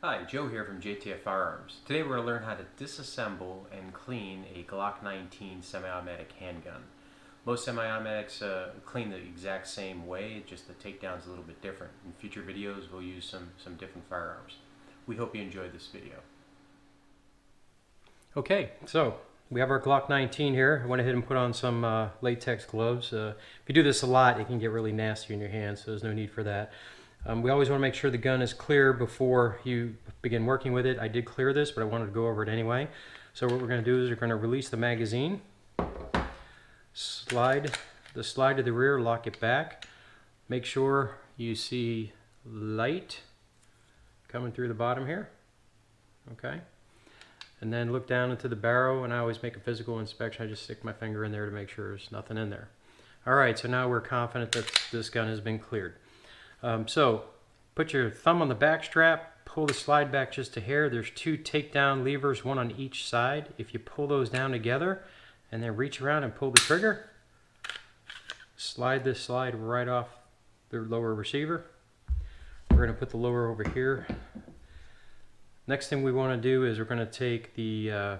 Hi, Joe here from JTF Firearms. Today we're going to learn how to disassemble and clean a Glock 19 semi-automatic handgun. Most semi-automatics clean the exact same way, just the takedown's a little bit different. In future videos we'll use some different firearms. We hope you enjoyed this video. Okay, so we have our Glock 19 here. I went ahead and put on some latex gloves. If you do this a lot, it can get really nasty in your hands, so there's no need for that. We always want to make sure the gun is clear before you begin working with it. I did clear this, but I wanted to go over it anyway. So what we're going to do is we're going to release the magazine, slide to the rear, lock it back. Make sure you see light coming through the bottom here. Okay. And then look down into the barrel, and I always make a physical inspection. I just stick my finger in there to make sure there's nothing in there. All right, so now we're confident that this gun has been cleared. So put your thumb on the back strap, pull the slide back just a hair. There's two takedown levers, one on each side. If you pull those down together and then reach around and pull the trigger, slide this slide right off the lower receiver. We're going to put the lower over here. Next thing we want to do is we're going to take the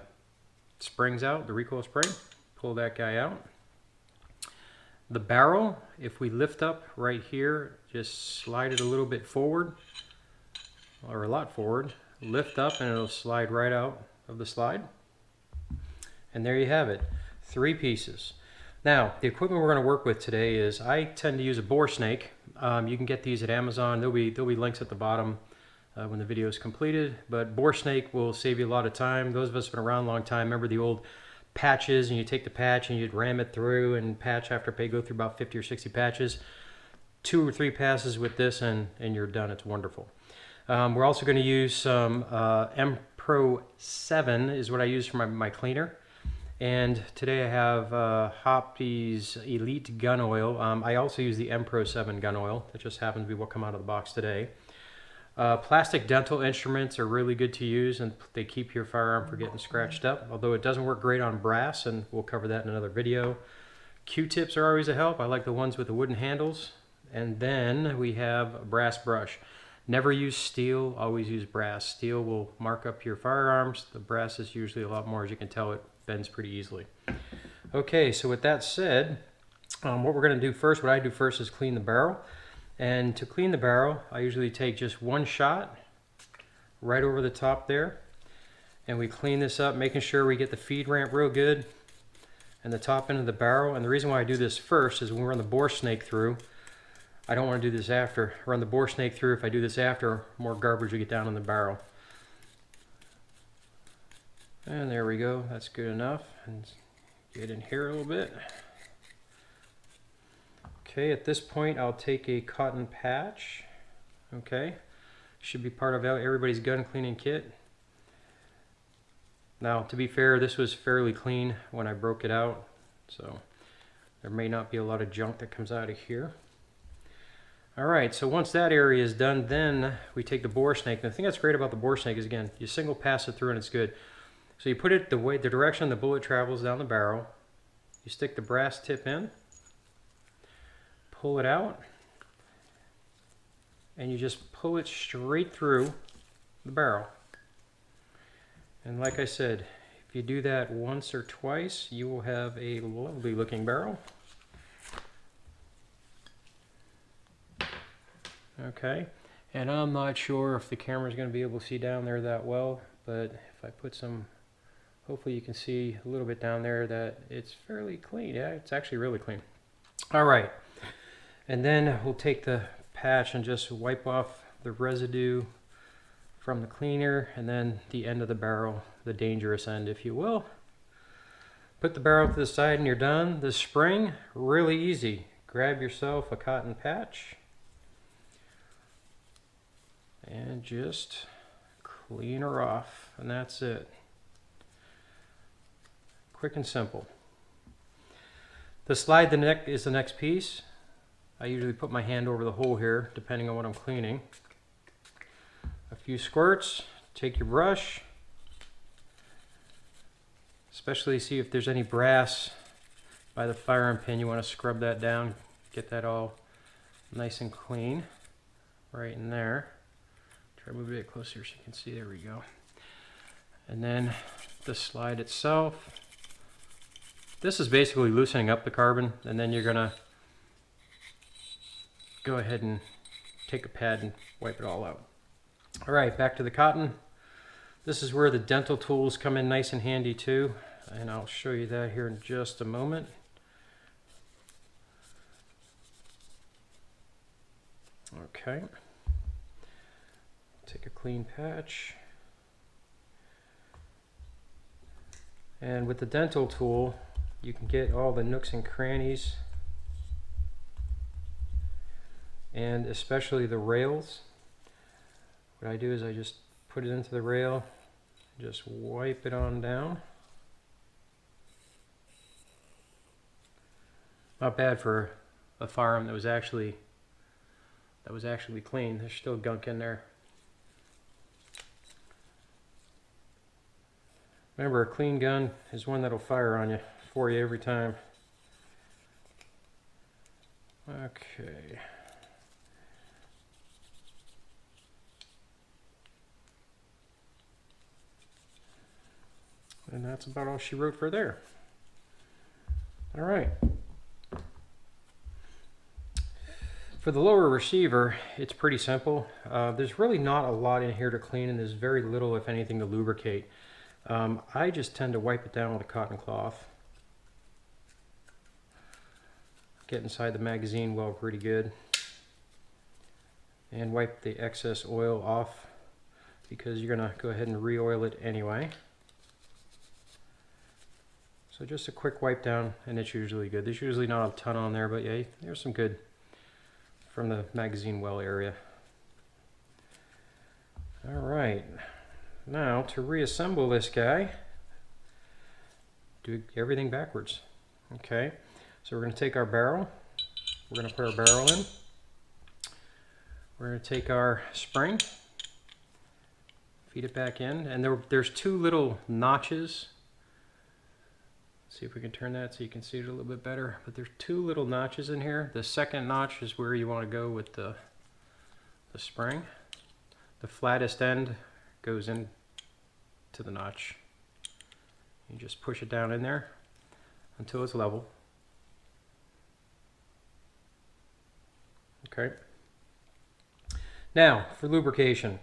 springs out, the recoil spring, pull that guy out. The barrel, if we lift up right here, just slide it a little bit forward, or a lot forward, lift up and it'll slide right out of the slide. And there you have it, 3 pieces. Now, the equipment we're going to work with today is, I tend to use a bore snake. You can get these at Amazon. There'll be links at the bottom when the video is completed, but bore snake will save you a lot of time. Those of us who've been around a long time remember the old patches, and you take the patch and you'd ram it through, and patch after patch, go through about 50 or 60 patches. 2 or 3 passes with this and you're done. It's wonderful. We're also going to use some M Pro 7 is what I use for my cleaner. And today I have Hoppy's Elite Gun Oil. I also use the M Pro 7 gun oil. That just happens to be what come out of the box today. Plastic dental instruments are really good to use, and they keep your firearm from getting scratched up, although it doesn't work great on brass, and we'll cover that in another video. Q-tips are always a help. I like the ones with the wooden handles. And then we have a brass brush. Never use steel, always use brass. Steel will mark up your firearms. The brass is usually a lot more. As you can tell, it bends pretty easily. Okay, so with that said, what we're going to do first, what I do first is clean the barrel. And to clean the barrel, I usually take just one shot right over the top there. And we clean this up, making sure we get the feed ramp real good and the top end of the barrel. And the reason why I do this first is when we run the bore snake through, I don't want to do this after. Run the bore snake through. If I do this after, more garbage will get down in the barrel. And there we go. That's good enough. And get in here a little bit. Okay, at this point I'll take a cotton patch. Okay, should be part of everybody's gun cleaning kit. Now, to be fair, this was fairly clean when I broke it out, so there may not be a lot of junk that comes out of here. Alright, so once that area is done, then we take the bore snake. And the thing that's great about the bore snake is, again, you single pass it through and it's good. So you put it the direction the bullet travels down the barrel. You stick the brass tip in, pull it out, and you just pull it straight through the barrel. And like I said, if you do that once or twice, you will have a lovely looking barrel. Okay, and I'm not sure if the camera is going to be able to see down there that well, but if I put some, hopefully you can see a little bit down there that it's fairly clean. Yeah, it's actually really clean. All right, and then we'll take the patch and just wipe off the residue from the cleaner, and then the end of the barrel, the dangerous end, if you will. Put the barrel to the side and you're done. The spring, really easy. Grab yourself a cotton patch and just clean her off, and that's it. Quick and simple. The slide the neck is the next piece. I usually put my hand over the hole here, depending on what I'm cleaning. A few squirts, take your brush, especially see if there's any brass by the firearm pin. You want to scrub that down, get that all nice and clean right in there. Try to move it a bit closer so you can see. There we go. And then the slide itself. This is basically loosening up the carbon, and then you're gonna go ahead and take a pad and wipe it all out. All right, back to the cotton. This is where the dental tools come in nice and handy too, and I'll show you that here in just a moment. Okay, take a clean patch. And with the dental tool, you can get all the nooks and crannies, and especially the rails. What I do is I just put it into the rail, just wipe it on down. Not bad for a firearm that was actually clean. There's still gunk in there. Remember, a clean gun is one that'll fire on you for you every time. Okay. And that's about all she wrote for there. All right. For the lower receiver, it's pretty simple. There's really not a lot in here to clean, and there's very little, if anything, to lubricate. I just tend to wipe it down with a cotton cloth. Get inside the magazine well pretty good. And wipe the excess oil off, because you're going to go ahead and re-oil it anyway. So just a quick wipe down, and it's usually good. There's usually not a ton on there, but yeah, there's some good from the magazine well area. All right, now to reassemble this guy, do everything backwards. Okay, so we're going to take our barrel, we're going to put our barrel in, we're going to take our spring, feed it back in, and there's two little notches. See if we can turn that so you can see it a little bit better. But there's two little notches in here. The second notch is where you want to go with the spring. The flattest end goes in to the notch. You just push it down in there until it's level. Okay. Now for lubrication,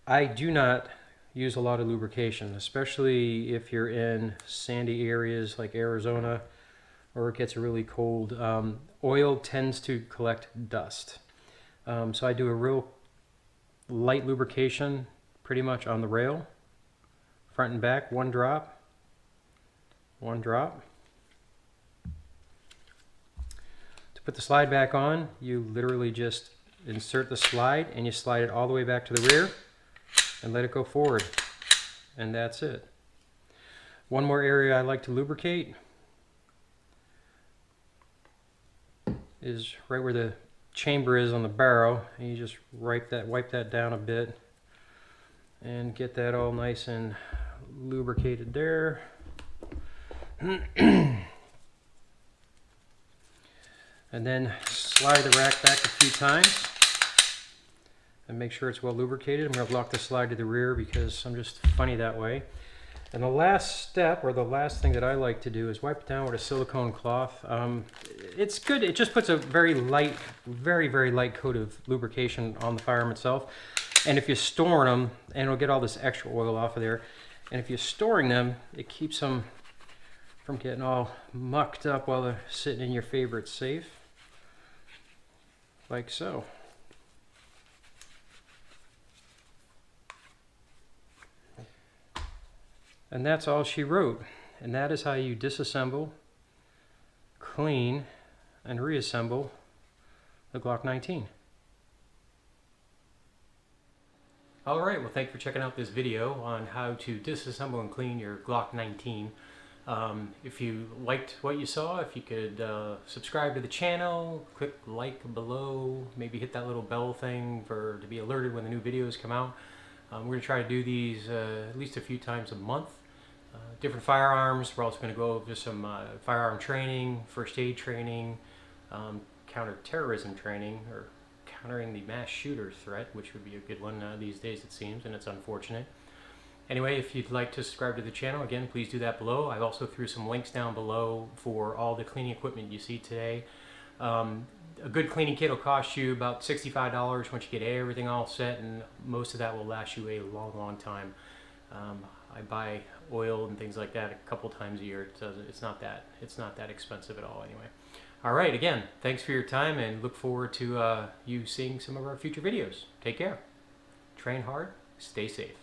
I do not use a lot of lubrication, especially if you're in sandy areas like Arizona or it gets really cold. Oil tends to collect dust. So I do a real light lubrication pretty much on the rail, front and back, one drop. To put the slide back on, you literally just insert the slide and you slide it all the way back to the rear and let it go forward, and that's it. One more area I like to lubricate is right where the chamber is on the barrel, and you just wipe that down a bit and get that all nice and lubricated there. And then slide the rack back a few times and make sure it's well lubricated. I'm going to lock the slide to the rear because I'm just funny that way. And the last step, or the last thing that I like to do, is wipe it down with a silicone cloth. It's good. It just puts a very light, very light coat of lubrication on the firearm itself. And if you're storing them, and it'll get all this extra oil off of there, and if you're storing them, it keeps them from getting all mucked up while they're sitting in your favorite safe, like so. And that's all she wrote. And that is how you disassemble, clean, and reassemble the Glock 19. Alright, well thank you for checking out this video on how to disassemble and clean your Glock 19. If you liked what you saw, if you could subscribe to the channel, click like below, maybe hit that little bell thing to be alerted when the new videos come out. We're going to try to do these at least a few times a month. Different firearms. We're also going to go over some firearm training, first aid training, counter-terrorism training, or countering the mass shooter threat, which would be a good one these days, it seems, and it's unfortunate. Anyway, if you'd like to subscribe to the channel, again, please do that below. I also threw some links down below for all the cleaning equipment you see today. A good cleaning kit will cost you about $65 once you get everything all set, and most of that will last you a long, long time. I buy oil and things like that a couple times a year. It's not that expensive at all anyway. All right, again, thanks for your time, and look forward to you seeing some of our future videos. Take care. Train hard. Stay safe.